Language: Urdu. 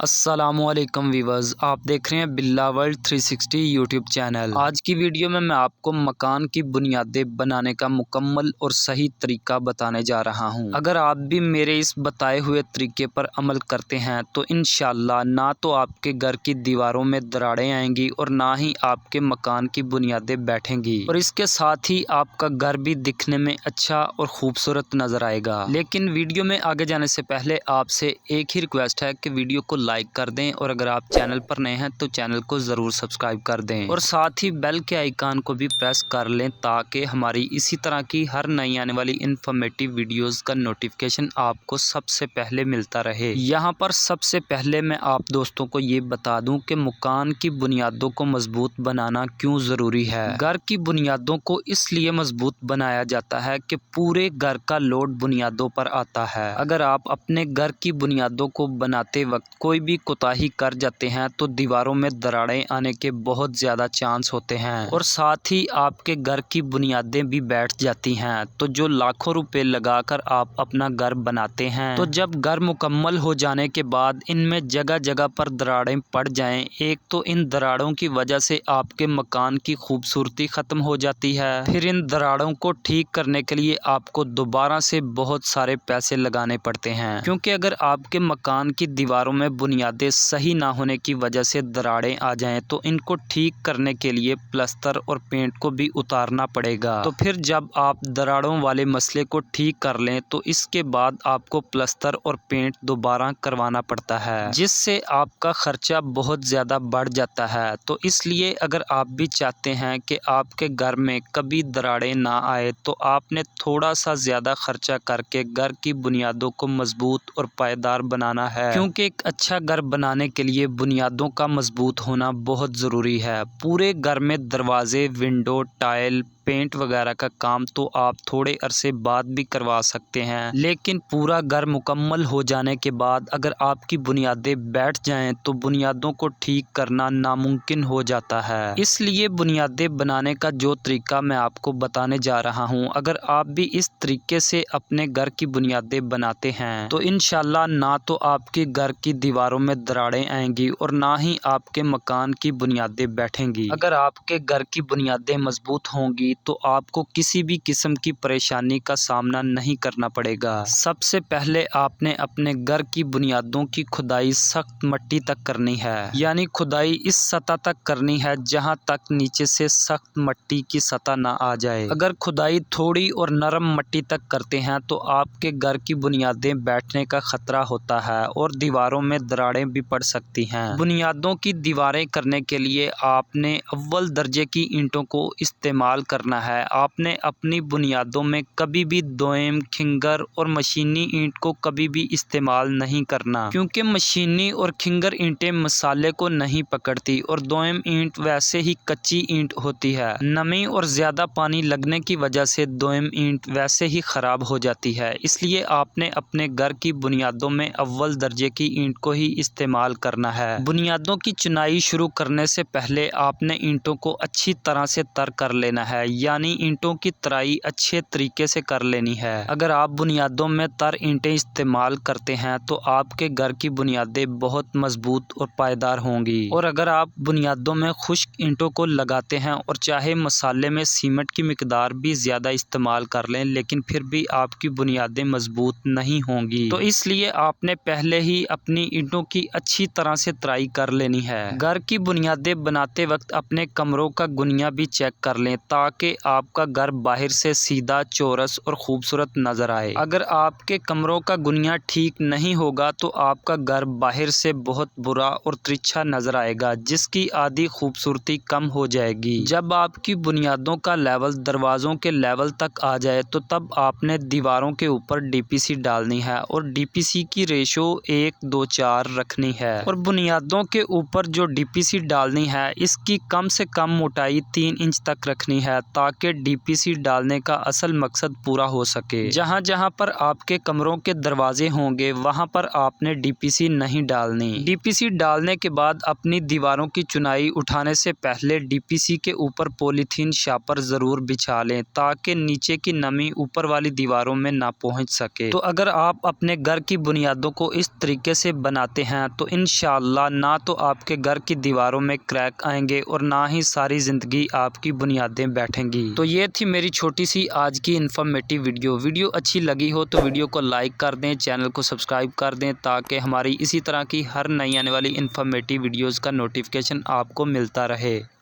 السلام علیکم ویورز، آپ دیکھ رہے ہیں بلا ورلڈ 360 یوٹیوب چینل۔ آج کی ویڈیو میں آپ کو مکان کی بنیادیں بنانے کا مکمل اور صحیح طریقہ بتانے جا رہا ہوں۔ اگر آپ بھی میرے اس بتائے ہوئے طریقے پر عمل کرتے ہیں تو انشاءاللہ نہ تو آپ کے گھر کی دیواروں میں دراڑیں آئیں گی اور نہ ہی آپ کے مکان کی بنیادیں بیٹھیں گی، اور اس کے ساتھ ہی آپ کا گھر بھی دکھنے میں اچھا اور خوبصورت نظر آئے گا۔ لیکن ویڈیو میں آگے جانے سے پہلے آپ سے ایک ہی ریکویسٹ ہے کہ ویڈیو کو لائک کر دیں، اور اگر آپ چینل پر نئے ہیں تو چینل کو ضرور سبسکرائب کر دیں، اور ساتھ ہی بیل کے آئیکن کو بھی پریس کر لیں تاکہ ہماری اسی طرح کی ہر نئی آنے والی انفارمیٹیو ویڈیوز کا نوٹیفیکیشن آپ کو سب سے پہلے ملتا رہے۔ یہاں پر سب سے پہلے میں آپ دوستوں کو یہ بتا دوں کہ مکان کی بنیادوں کو مضبوط بنانا کیوں ضروری ہے۔ گھر کی بنیادوں کو اس لیے مضبوط بنایا جاتا ہے کہ پورے گھر کا لوڈ بنیادوں پر آتا ہے۔ اگر آپ اپنے گھر کی بنیادوں کو بناتے وقت کوئی بھی کوتاہی کر جاتے ہیں تو دیواروں میں دراڑیں آنے کے بہت زیادہ چانس ہوتے ہیں، اور ساتھ ہی آپ کے گھر کی بنیادیں بھی بیٹھ جاتی ہیں۔ تو جو لاکھوں روپے لگا کر آپ اپنا گھر بناتے ہیں، تو جب گھر مکمل ہو جانے کے بعد ان میں جگہ جگہ پر دراڑیں پڑ جائیں، ایک تو ان دراڑوں کی وجہ سے آپ کے مکان کی خوبصورتی ختم ہو جاتی ہے، پھر ان دراڑوں کو ٹھیک کرنے کے لیے آپ کو دوبارہ سے بہت سارے پیسے لگانے پڑتے ہیں، کیونکہ اگر آپ کے مکان کی دیواروں میں بنیادیں صحیح نہ ہونے کی وجہ سے دراڑیں آ جائیں تو ان کو ٹھیک کرنے کے لیے پلستر اور پینٹ کو بھی اتارنا پڑے گا۔ تو پھر جب آپ دراڑوں والے مسئلے کو ٹھیک کر لیں تو اس کے بعد آپ کو پلستر اور پینٹ دوبارہ کروانا پڑتا ہے، جس سے آپ کا خرچہ بہت زیادہ بڑھ جاتا ہے۔ تو اس لیے اگر آپ بھی چاہتے ہیں کہ آپ کے گھر میں کبھی دراڑیں نہ آئے تو آپ نے تھوڑا سا زیادہ خرچہ کر کے گھر کی بنیادوں کو مضبوط اور پائیدار بنانا ہے، کیونکہ ایک اچھا گھر بنانے کے لیے بنیادوں کا مضبوط ہونا بہت ضروری ہے۔ پورے گھر میں دروازے، ونڈو، ٹائل، پینٹ وغیرہ کا کام تو آپ تھوڑے عرصے بعد بھی کروا سکتے ہیں، لیکن پورا گھر مکمل ہو جانے کے بعد اگر آپ کی بنیادیں بیٹھ جائیں تو بنیادوں کو ٹھیک کرنا ناممکن ہو جاتا ہے۔ اس لیے بنیادیں بنانے کا جو طریقہ میں آپ کو بتانے جا رہا ہوں، اگر آپ بھی اس طریقے سے اپنے گھر کی بنیادیں بناتے ہیں تو انشاءاللہ نہ تو آپ کے گھر کی دیواروں میں دراڑیں آئیں گی اور نہ ہی آپ کے مکان کی بنیادیں بیٹھیں گی۔ اگر آپ کے گھر کی بنیادیں مضبوط ہوں گی تو آپ کو کسی بھی قسم کی پریشانی کا سامنا نہیں کرنا پڑے گا۔ سب سے پہلے آپ نے اپنے گھر کی بنیادوں کی کھدائی سخت مٹی تک کرنی ہے، یعنی کھدائی اس سطح تک کرنی ہے جہاں تک نیچے سے سخت مٹی کی سطح نہ آ جائے۔ اگر کھدائی تھوڑی اور نرم مٹی تک کرتے ہیں تو آپ کے گھر کی بنیادیں بیٹھنے کا خطرہ ہوتا ہے اور دیواروں میں دراڑیں بھی پڑ سکتی ہیں۔ بنیادوں کی دیواریں کرنے کے لیے آپ نے اول درجے کی اینٹوں کو استعمال کرنا ہے۔ آپ نے اپنی بنیادوں میں کبھی بھی دوئم، کھنگر اور مشینی اینٹ کو کبھی بھی استعمال نہیں کرنا، کیونکہ مشینی اور کھنگر اینٹیں مسالے کو نہیں پکڑتی اور دوئم اینٹ ویسے ہی کچی اینٹ ہوتی ہے۔ نمی اور زیادہ پانی لگنے کی وجہ سے دوئم اینٹ ویسے ہی خراب ہو جاتی ہے، اس لیے آپ نے اپنے گھر کی بنیادوں میں اول درجے کی اینٹ کو ہی استعمال کرنا ہے۔ بنیادوں کی چنائی شروع کرنے سے پہلے آپ نے اینٹوں کو اچھی طرح سے تر کر لینا ہے، یعنی اینٹوں کی ترائی اچھے طریقے سے کر لینی ہے۔ اگر آپ بنیادوں میں تر اینٹیں استعمال کرتے ہیں تو آپ کے گھر کی بنیادیں بہت مضبوط اور پائیدار ہوں گی، اور اگر آپ بنیادوں میں خشک اینٹوں کو لگاتے ہیں اور چاہے مسالے میں سیمنٹ کی مقدار بھی زیادہ استعمال کر لیں لیکن پھر بھی آپ کی بنیادیں مضبوط نہیں ہوں گی، تو اس لیے آپ نے پہلے ہی اپنی اینٹوں کی اچھی طرح سے ترائی کر لینی ہے۔ گھر کی بنیادیں بناتے وقت اپنے کمروں کا گنیا بھی چیک کر لیں تاکہ آپ کا گھر باہر سے سیدھا، چورس اور خوبصورت نظر آئے۔ اگر آپ کے کمروں کا گنیا ٹھیک نہیں ہوگا تو آپ کا گھر باہر سے بہت برا اور ترچھا نظر آئے گا، جس کی آدھی خوبصورتی کم ہو جائے گی۔ جب آپ کی بنیادوں کا لیول دروازوں کے لیول تک آ جائے تو تب آپ نے دیواروں کے اوپر ڈی پی سی ڈالنی ہے، اور ڈی پی سی کی ریشو 1:4 رکھنی ہے، اور بنیادوں کے اوپر جو ڈی پی سی ڈالنی ہے اس کی کم سے کم موٹائی 3 انچ تک رکھنی ہے تاکہ DPC ڈالنے کا اصل مقصد پورا ہو سکے۔ جہاں جہاں پر آپ کے کمروں کے دروازے ہوں گے وہاں پر آپ نے DPC نہیں ڈالنی۔ DPC ڈالنے کے بعد اپنی دیواروں کی چنائی اٹھانے سے پہلے DPC کے اوپر پولیتھین شاپر ضرور بچھا لیں تاکہ نیچے کی نمی اوپر والی دیواروں میں نہ پہنچ سکے۔ تو اگر آپ اپنے گھر کی بنیادوں کو اس طریقے سے بناتے ہیں تو انشاءاللہ نہ تو آپ کے گھر کی دیواروں میں کریک آئیں گے اور نہ ہی ساری زندگی آپ کی بنیادیں بیٹھیں گی۔ تو یہ تھی میری چھوٹی سی آج کی انفارمیٹیو ویڈیو اچھی لگی ہو تو ویڈیو کو لائک کر دیں، چینل کو سبسکرائب کر دیں تاکہ ہماری اسی طرح کی ہر نئی آنے والی انفارمیٹیو ویڈیوز کا نوٹیفیکیشن آپ کو ملتا رہے۔